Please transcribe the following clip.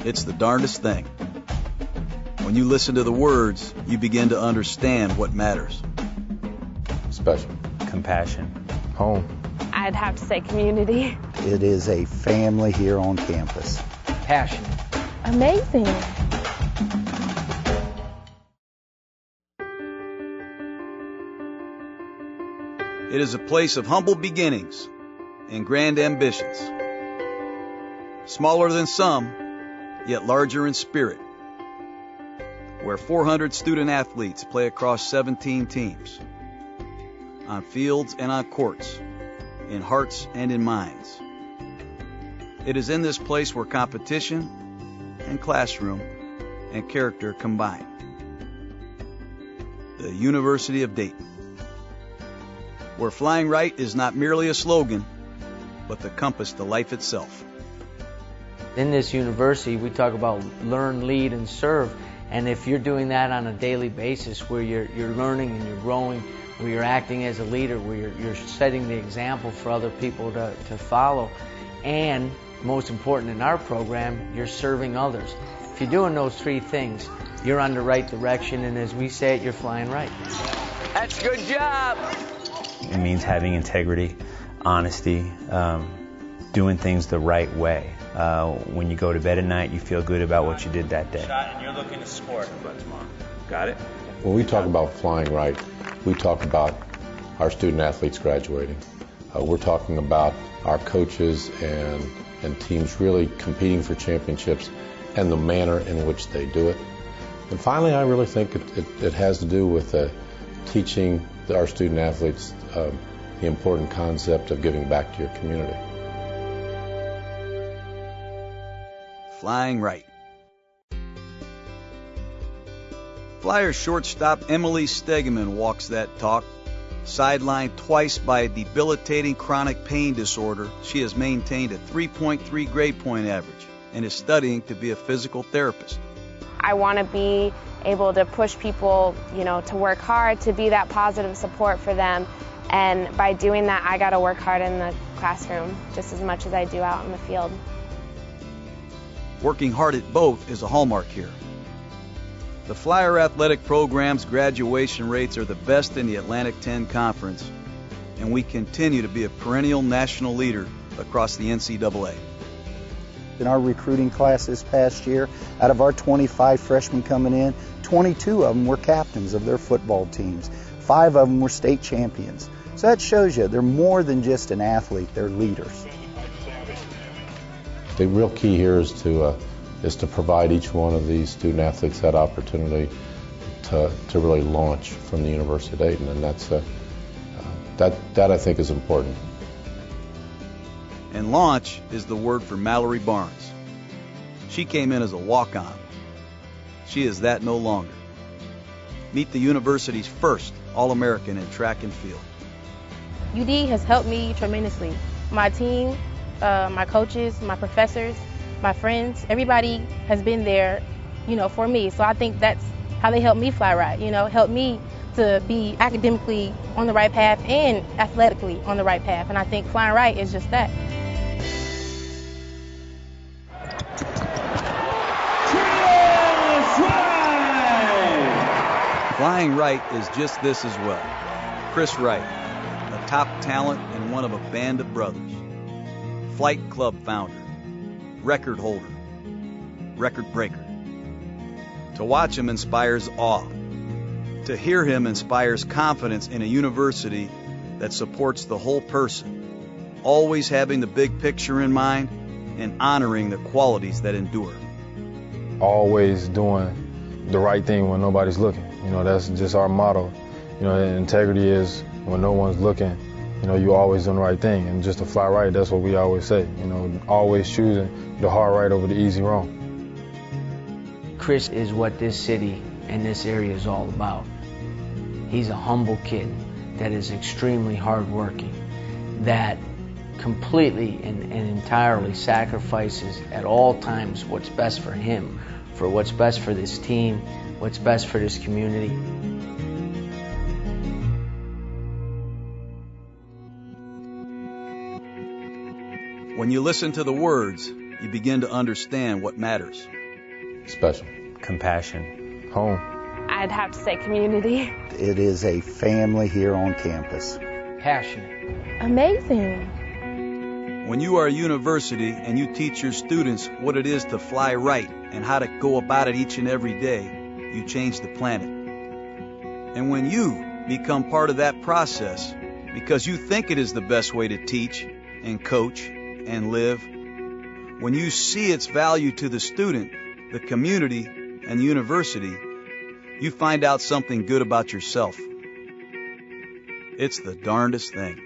It's the darndest thing. When you listen to the words, you begin to understand what matters. Special. Compassion. Home. I'd have to say community. It is a family here on campus. Passionate. Amazing. It is a place of humble beginnings and grand ambitions. Smaller than some, yet larger in spirit. Where 400 student athletes play across 17 teams. On fields and on courts, in hearts and in minds. It is in this place where competition and classroom and character combine. The University of Dayton. Where flying right is not merely a slogan, but the compass to life itself. In this university, we talk about learn, lead, and serve. And if you're doing that on a daily basis, where you're learning and you're growing, where you're acting as a leader, where you're setting the example for other people to follow, and most important in our program, you're serving others. If you're doing those three things, you're on the right direction, and as we say it, you're flying right. That's a good job! It means having integrity, honesty, doing things the right way. When you go to bed at night, you feel good about what you did that day. Shot, and you're looking to score. Got it? When we talk about flying right, we talk about our student athletes graduating. We're talking about our coaches and teams really competing for championships and the manner in which they do it. And finally, I really think it has to do with teaching our student athletes the important concept of giving back to your community. Flying right. Flyers shortstop Emily Stegeman walks that talk. Sidelined twice by a debilitating chronic pain disorder, she has maintained a 3.3 grade point average and is studying to be a physical therapist. I want to be able to push people, to work hard, to be that positive support for them. And by doing that, I got to work hard in the classroom just as much as I do out in the field. Working hard at both is a hallmark here. The Flyer athletic program's graduation rates are the best in the Atlantic 10 Conference, and we continue to be a perennial national leader across the NCAA. In our recruiting class this past year, out of our 25 freshmen coming in, 22 of them were captains of their football teams. 5 of them were state champions. So that shows you they're more than just an athlete, they're leaders. The real key here is to provide each one of these student athletes that opportunity to really launch from the University of Dayton, and that I think is important. And launch is the word for Mallory Barnes. She came in as a walk-on. She is that no longer. Meet the university's first All-American in track and field. UD has helped me tremendously. My team, my coaches, my professors, my friends, everybody has been there, for me. So I think that's how they helped me fly right, helped me to be academically on the right path and athletically on the right path. And I think flying right is just that. Flying right is just this as well. Chris Wright, a top talent and one of a band of brothers. Flight Club founder, record holder, record breaker. To watch him inspires awe. To hear him inspires confidence in a university that supports the whole person, always having the big picture in mind and honoring the qualities that endure. Always doing the right thing when nobody's looking. That's just our motto. Integrity is when no one's looking, you always doing the right thing. And just to fly right, that's what we always say. Always choosing the hard right over the easy wrong. Chris is what this city and this area is all about. He's a humble kid that is extremely hardworking, that completely and entirely sacrifices at all times what's best for him, for what's best for this team, what's best for this community. When you listen to the words, you begin to understand what matters. Special. Compassion. Home. I'd have to say community. It is a family here on campus. Passionate. Amazing. When you are a university and you teach your students what it is to fly right and how to go about it each and every day, you change the planet. And when you become part of that process because you think it is the best way to teach and coach and live, when you see its value to the student, the community, and the university, you find out something good about yourself. It's the darndest thing.